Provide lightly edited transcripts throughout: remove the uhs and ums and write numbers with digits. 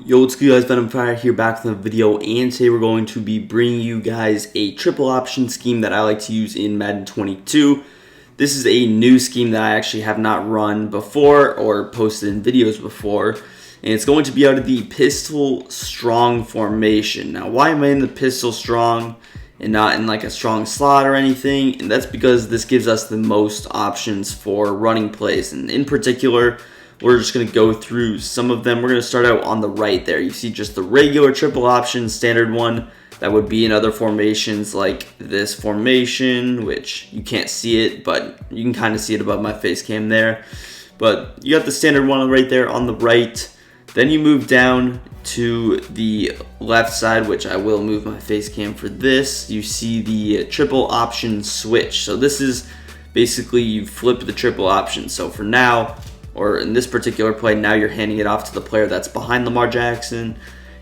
Yo, what's good guys, Venom Fire here back with a video, and today we're going to be bringing you guys a triple option scheme that I like to use in Madden 22. This is a new scheme that I actually have not run before or posted in videos before, and it's going to be out of the pistol strong formation. Now, why am I in the pistol strong and not in like a strong slot or anything? And that's because this gives us the most options for running plays, and in particular, we're just going to go through some of them. We're going to start out on the right there. You see just the regular triple option, standard one that would be in other formations like this formation, which you can't see it, but you can kind of see it above my face cam there. But you got the standard one right there on the right. Then you move down to the left side, which I will move my face cam for this. You see the triple option switch. So this is basically you flip the triple option. So for now, or in this particular play, now you're handing it off to the player that's behind Lamar Jackson,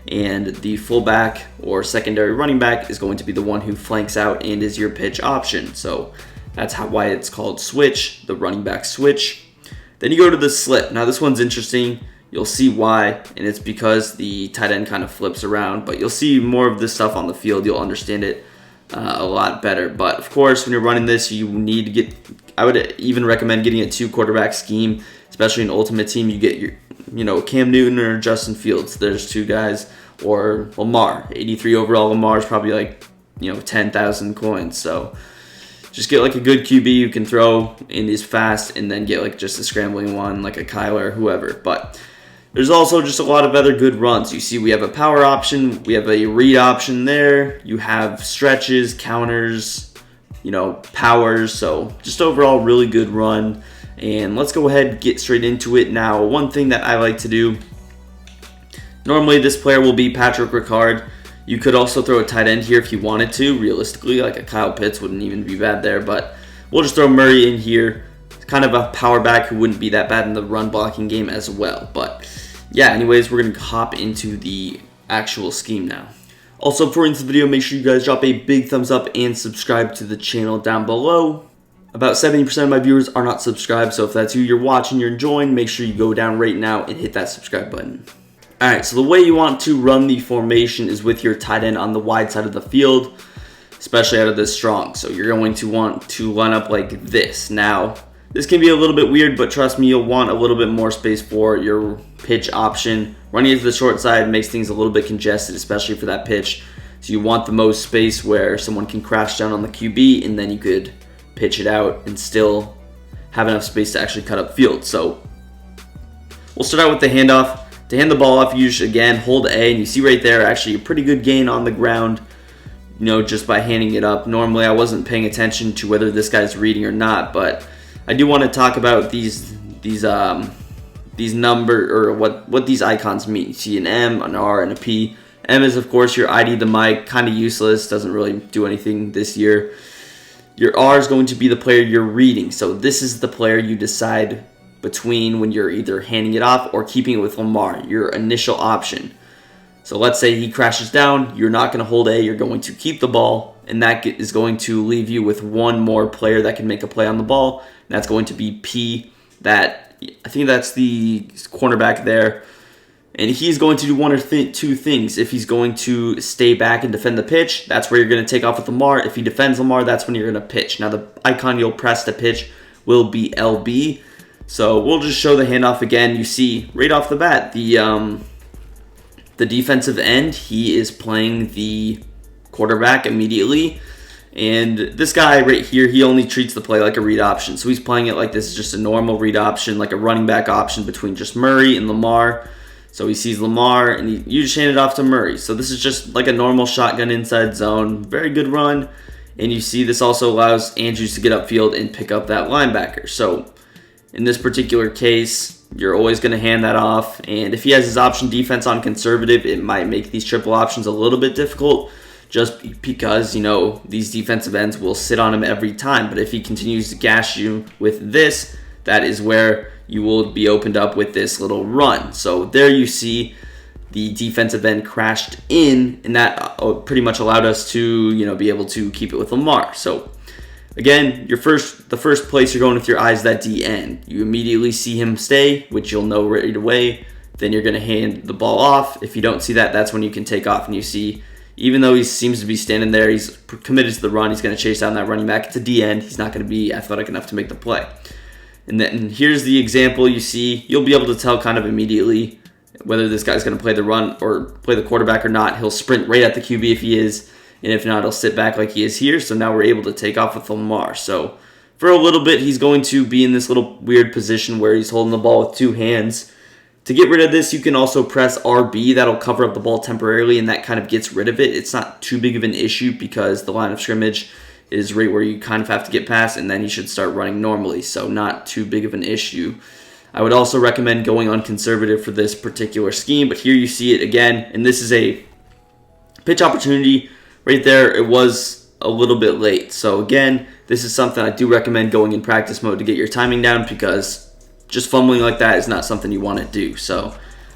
and the fullback or secondary running back is going to be the one who flanks out and is your pitch option. So that's why it's called switch, the running back switch. Then you go to the slip. Now this one's interesting. You'll see why, and it's because the tight end kind of flips around, but you'll see more of this stuff on the field. You'll understand it a lot better. But of course, when you're running this, you need to get, I would even recommend getting a 2-quarterback scheme, especially in Ultimate Team. You get your, Cam Newton or Justin Fields. There's two guys, or Lamar. 83 overall Lamar is probably like, 10,000 coins. So just get like a good QB who can throw and is fast, and then get like just a scrambling one like a Kyler or whoever. But there's also just a lot of other good runs. You see we have a power option, we have a read option there, you have stretches, counters, powers. So just overall really good run. And let's go ahead and get straight into it now. One thing that I like to do, normally this player will be Patrick Ricard. You could also throw a tight end here if you wanted to. Realistically, like a Kyle Pitts wouldn't even be bad there, but we'll just throw Murray in here. It's kind of a power back who wouldn't be that bad in the run blocking game as well. But yeah, anyways, we're going to hop into the actual scheme now. Also, before we end the video, make sure you guys drop a big thumbs up and subscribe to the channel down below. About 70% of my viewers are not subscribed, so if that's you, you're watching, you're enjoying, make sure you go down right now and hit that subscribe button. Alright, so the way you want to run the formation is with your tight end on the wide side of the field, especially out of this strong. So you're going to want to line up like this. Now, this can be a little bit weird, but trust me, you'll want a little bit more space for your pitch option. Running it to the short side makes things a little bit congested, especially for that pitch. So you want the most space where someone can crash down on the QB, and then you could pitch it out and still have enough space to actually cut up field. So we'll start out with the handoff. To hand the ball off, you should again hold A, and you see right there actually a pretty good gain on the ground, just by handing it up. Normally I wasn't paying attention to whether this guy's reading or not, but I do want to talk about these number, or what these icons mean. You see an M, an R, and a P. M is of course your ID the mic, kind of useless, doesn't really do anything this year. Your R is going to be the player you're reading. So this is the player you decide between when you're either handing it off or keeping it with Lamar, your initial option. So let's say he crashes down, you're not going to hold A, you're going to keep the ball, and that is going to leave you with one more player that can make a play on the ball, and that's going to be P. That, I think that's the cornerback there. And he's going to do one or two things. If he's going to stay back and defend the pitch, that's where you're going to take off with Lamar. If he defends Lamar, that's when you're going to pitch. Now, the icon you'll press to pitch will be LB. So we'll just show the handoff again. You see right off the bat, the defensive end, he is playing the quarterback immediately. And this guy right here, he only treats the play like a read option. So he's playing it like this is just a normal read option, like a running back option between just Murray and Lamar. So he sees Lamar, and you just hand it off to Murray. So this is just like a normal shotgun inside zone. Very good run. And you see this also allows Andrews to get upfield and pick up that linebacker. So in this particular case, you're always going to hand that off. And if he has his option defense on conservative, it might make these triple options a little bit difficult, just because, these defensive ends will sit on him every time. But if he continues to gash you with this, that is where you will be opened up with this little run. So there you see the defensive end crashed in, and that pretty much allowed us to, be able to keep it with Lamar. So again, the first place you're going with your eyes, that D end. You immediately see him stay, which you'll know right away. then you're going to hand the ball off. If you don't see that, that's when you can take off. And you see, even though he seems to be standing there, he's committed to the run. He's going to chase down that running back. It's a D end. He's not going to be athletic enough to make the play. And then here's the example you see. You'll be able to tell kind of immediately whether this guy's going to play the run or play the quarterback or not. He'll sprint right at the QB if he is, and if not, he'll sit back like he is here. So now we're able to take off with Lamar. So for a little bit, he's going to be in this little weird position where he's holding the ball with two hands. To get rid of this, you can also press RB. That'll cover up the ball temporarily, and that kind of gets rid of it. It's not too big of an issue because the line of scrimmage is right where you kind of have to get past, and then he should start running normally, so not too big of an issue. I would also recommend going on conservative for this particular scheme, but here you see it again, and this is a pitch opportunity right there. It was a little bit late, so again, this is something I do recommend going in practice mode to get your timing down, because just fumbling like that is not something you want to do. So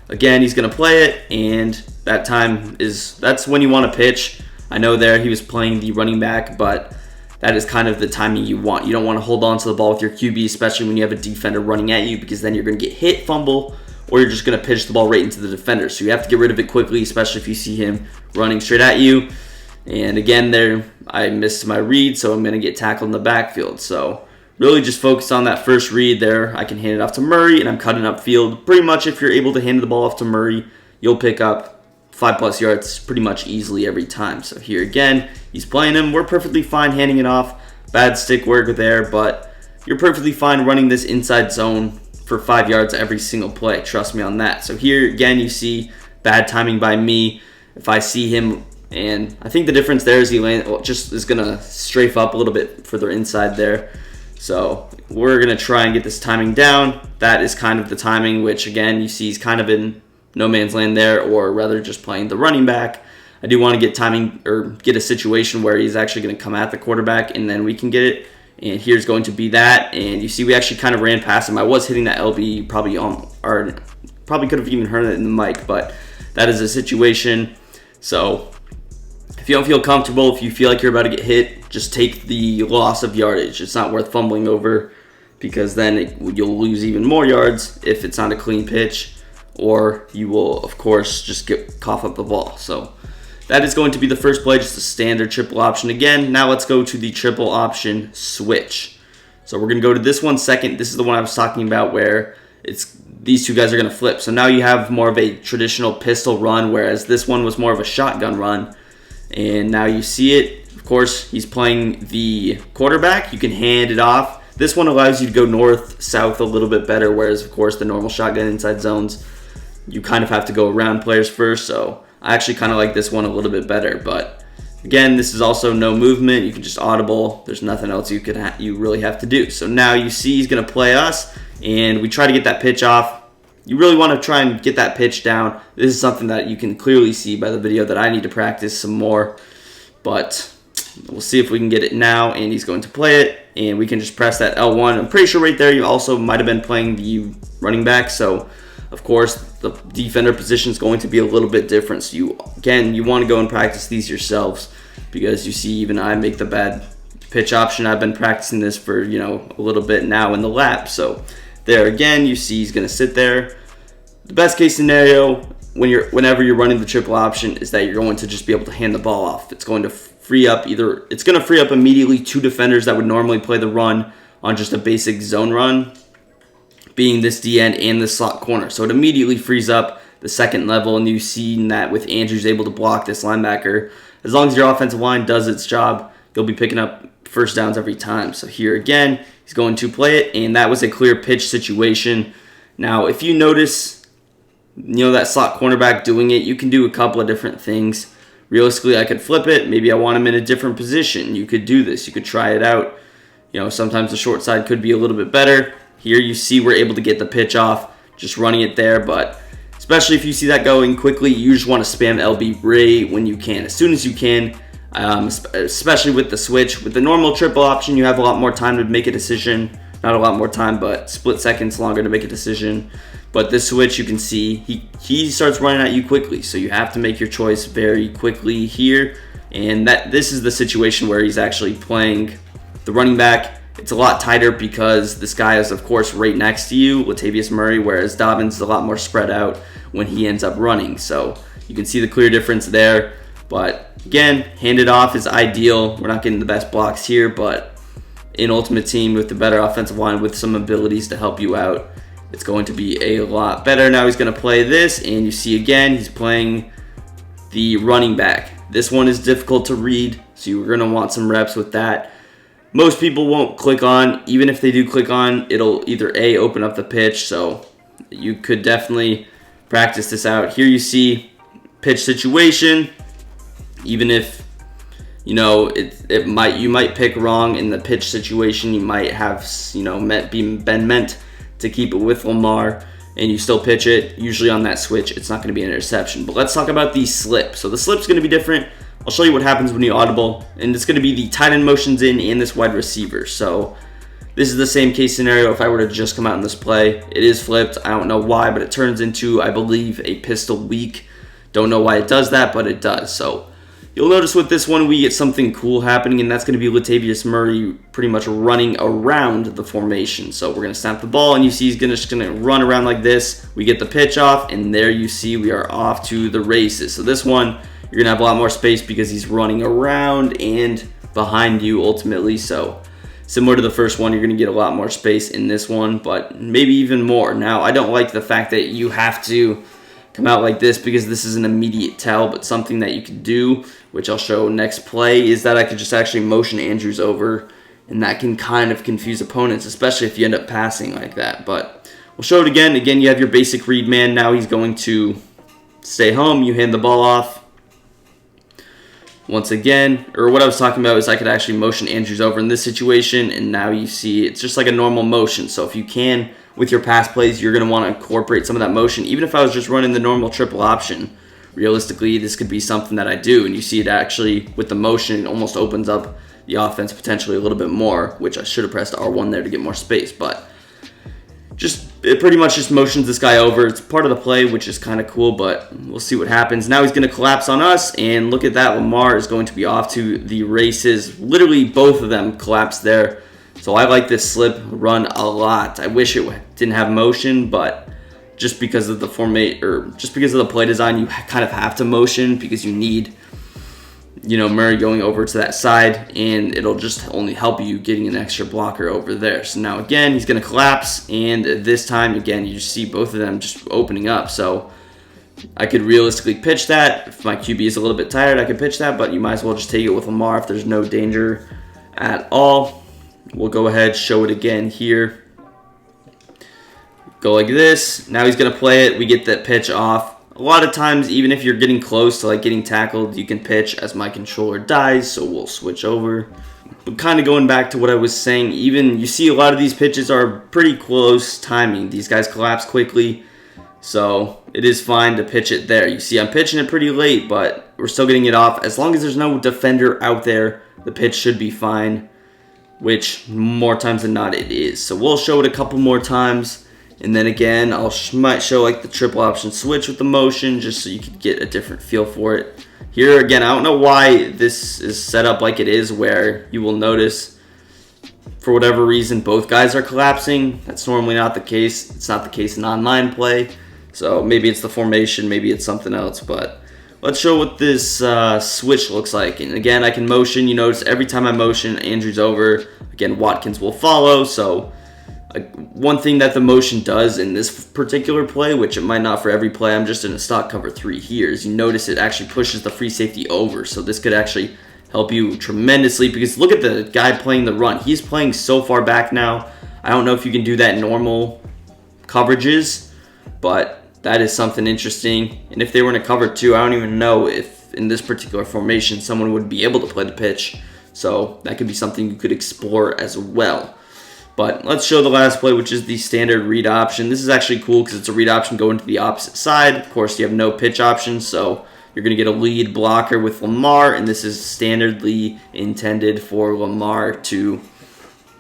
again, he's going to play it, and that's when you want to pitch. I know there he was playing the running back, but that is kind of the timing you want. You don't want to hold on to the ball with your QB, especially when you have a defender running at you, because then you're going to get hit, fumble, or you're just going to pitch the ball right into the defender. So you have to get rid of it quickly, especially if you see him running straight at you. And again, there I missed my read, so I'm going to get tackled in the backfield. So really just focus on that first read there. I can hand it off to Murray, and I'm cutting upfield. Pretty much if you're able to hand the ball off to Murray, you'll pick up 5+ yards pretty much easily every time. So here again, he's playing him. We're perfectly fine handing it off. Bad stick work there, but you're perfectly fine running this inside zone for 5 yards every single play. Trust me on that. So here again, you see bad timing by me. If I see him, and I think the difference there is he just is going to strafe up a little bit further inside there. So we're going to try and get this timing down. That is kind of the timing, which again, you see he's kind of in no man's land there, or rather just playing the running back. I do want to get timing or get a situation where he's actually going to come at the quarterback, and then we can get it. And here's going to be that. And you see we actually kind of ran past him. I was hitting that LB probably could have even heard it in the mic, but that is a situation. So if you don't feel comfortable, if you feel like you're about to get hit, just take the loss of yardage. It's not worth fumbling over, because then you'll lose even more yards if it's not a clean pitch, or you will, of course, just cough up the ball. So that is going to be the first play, just a standard triple option again. Now let's go to the triple option switch. So we're going to go to this one second. This is the one I was talking about where these two guys are going to flip. So now you have more of a traditional pistol run, whereas this one was more of a shotgun run. And now you see it. Of course, he's playing the quarterback. You can hand it off. This one allows you to go north, south a little bit better, whereas, of course, the normal shotgun inside zones, you kind of have to go around players first. So I actually kind of like this one a little bit better. But again, this is also no movement. You can just audible. There's nothing else you really have to do. So now you see he's going to play us, and we try to get that pitch off. You really want to try and get that pitch down. This is something that you can clearly see by the video that I need to practice some more. But we'll see if we can get it now, and he's going to play it, and we can just press that L1. I'm pretty sure right there you also might have been playing the running back, so of course the defender position is going to be a little bit different. So you want to go and practice these yourselves, because you see even I make the bad pitch option. I've been practicing this for a little bit now in the lab. So there again, you see he's going to sit there. The best case scenario whenever you're running the triple option is that you're going to just be able to hand the ball off. It's going to free up immediately two defenders that would normally play the run on just a basic zone run, being this D end and the slot corner. So it immediately frees up the second level, and you've seen that with Andrews able to block this linebacker. As long as your offensive line does its job, you'll be picking up first downs every time. So here again, he's going to play it, and that was a clear pitch situation. Now, if you notice, that slot cornerback doing it, you can do a couple of different things. Realistically, I could flip it. Maybe I want him in a different position. You could do this. You could try it out. Sometimes the short side could be a little bit better. Here you see we're able to get the pitch off, just running it there. But especially if you see that going quickly, you just want to spam LB right when you can, as soon as you can. Especially with the switch. With the normal triple option, you have a lot more time to make a decision. Not a lot more time, but split seconds longer to make a decision. But this switch, you can see he starts running at you quickly, so you have to make your choice very quickly here. And this is the situation where he's actually playing the running back, It's a lot tighter because this guy is, of course, right next to you, Latavius Murray, whereas Dobbins is a lot more spread out when he ends up running. So you can see the clear difference there. But again, handed off is ideal. We're not getting the best blocks here, but in Ultimate Team with the better offensive line with some abilities to help you out, it's going to be a lot better. Now he's going to play this, and you see again, he's playing the running back. This one is difficult to read, so you're going to want some reps with that. Most people won't click on. Even if they do click on, it'll either A, open up the pitch, so you could definitely practice this out. Here you see pitch situation. Even if you might pick wrong in the pitch situation, you might have been meant to keep it with Lamar, and you still pitch it. Usually on that switch, it's not going to be an interception. But let's talk about the slip. So the slip's going to be different. I'll show you what happens when you audible, and it's going to be the tight end motions in and this wide receiver. So this is the same case scenario if I were to just come out in this play. It is flipped. I don't know why, but it turns into, I believe, a pistol weak. Don't know why it does that, but it does. So you'll notice with this one, we get something cool happening, and that's going to be Latavius Murray pretty much running around the formation. So we're going to snap the ball, and you see he's just going to run around like this. We get the pitch off, and there you see we are off to the races. So this one, you're going to have a lot more space because he's running around and behind you ultimately. So similar to the first one, you're going to get a lot more space in this one, but maybe even more. Now, I don't like the fact that you have to come out like this because this is an immediate tell, but something that you could do, which I'll show next play, is that I could just actually motion Andrews over, and that can kind of confuse opponents, especially if you end up passing like that. But we'll show it again. Again, you have your basic read man. Now he's going to stay home. You hand the ball off. Once again, or what I was talking about is I could actually motion Andrews over in this situation, and now you see it's just like a normal motion. So if you can, with your pass plays, you're going to want to incorporate some of that motion. Even if I was just running the normal triple option, realistically, this could be something that I do. And you see it actually, with the motion, it almost opens up the offense potentially a little bit more, which I should have pressed R1 there to get more space. But it pretty much just motions this guy over. It's part of the play, which is kind of cool, but we'll see what happens. Now he's going to collapse on us, and look at that. Lamar is going to be off to the races. Literally, both of them collapsed there. So I like this slip run a lot. I wish it didn't have motion, but just because of the play design, you kind of have to motion because you need, Murray going over to that side, and it'll just only help you getting an extra blocker over there. So now again, he's going to collapse, and this time again, you just see both of them just opening up. So I could realistically pitch that. If my QB is a little bit tired, I could pitch that, but you might as well just take it with Lamar if there's no danger at all. We'll go ahead, show it again here. Go like this. Now he's going to play it. We get that pitch off. A lot of times, even if you're getting close to getting tackled, you can pitch as my controller dies, so we'll switch over. But kind of going back to what I was saying, even you see a lot of these pitches are pretty close timing. These guys collapse quickly, so it is fine to pitch it there. You see I'm pitching it pretty late, but we're still getting it off. As long as there's no defender out there, the pitch should be fine, which more times than not it is. So we'll show it a couple more times. And then again, might show the triple option switch with the motion just so you can get a different feel for it. Here again, I don't know why this is set up like it is, where you will notice for whatever reason both guys are collapsing. That's normally not the case. It's not the case in online play. So maybe it's the formation, maybe it's something else. But let's show what this switch looks like. And again, I can motion. You notice every time I motion, Andrews over. Again, Watkins will follow. So one thing that the motion does in this particular play, which it might not for every play, I'm just in a stock cover 3 here, is you notice it actually pushes the free safety over. So this could actually help you tremendously, because look at the guy playing the run. He's playing so far back now. I don't know if you can do that in normal coverages, but that is something interesting. And if they were in a cover 2, I don't even know if in this particular formation someone would be able to play the pitch. So that could be something you could explore as well. But let's show the last play, which is the standard read option. This is actually cool because it's a read option going to the opposite side. Of course, you have no pitch option, so you're going to get a lead blocker with Lamar, and this is standardly intended for Lamar to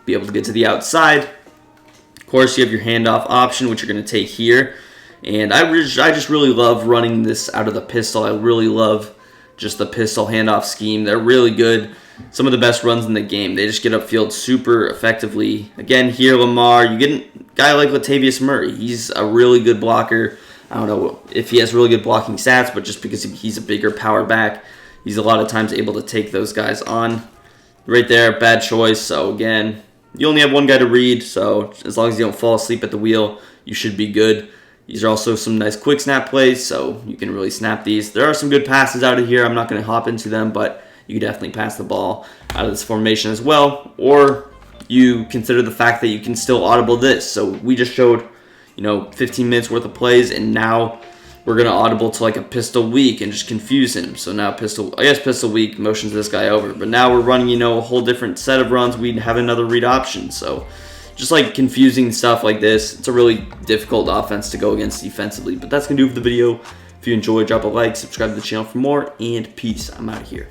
be able to get to the outside. Of course, you have your handoff option, which you're going to take here. And I just really love running this out of the pistol. I really love just the pistol handoff scheme. They're really good. some of the best runs in the game. They just get upfield super effectively. Again, here Lamar, you get a guy like Latavius Murray. He's a really good blocker. I don't know if he has really good blocking stats, but just because he's a bigger power back, he's a lot of times able to take those guys on. Right there, bad choice. So again, you only have one guy to read, so as long as you don't fall asleep at the wheel, you should be good. These are also some nice quick snap plays, so you can really snap these. There are some good passes out of here. I'm not going to hop into them, but you can definitely pass the ball out of this formation as well. Or you consider the fact that you can still audible this. So we just showed, 15 minutes worth of plays, and now we're going to audible to like a pistol weak and just confuse him. So now pistol weak motions this guy over. But now we're running, a whole different set of runs. We have another read option. So just like confusing stuff like this, it's a really difficult offense to go against defensively. But that's going to do it for the video. If you enjoyed, drop a like, subscribe to the channel for more, and peace. I'm out of here.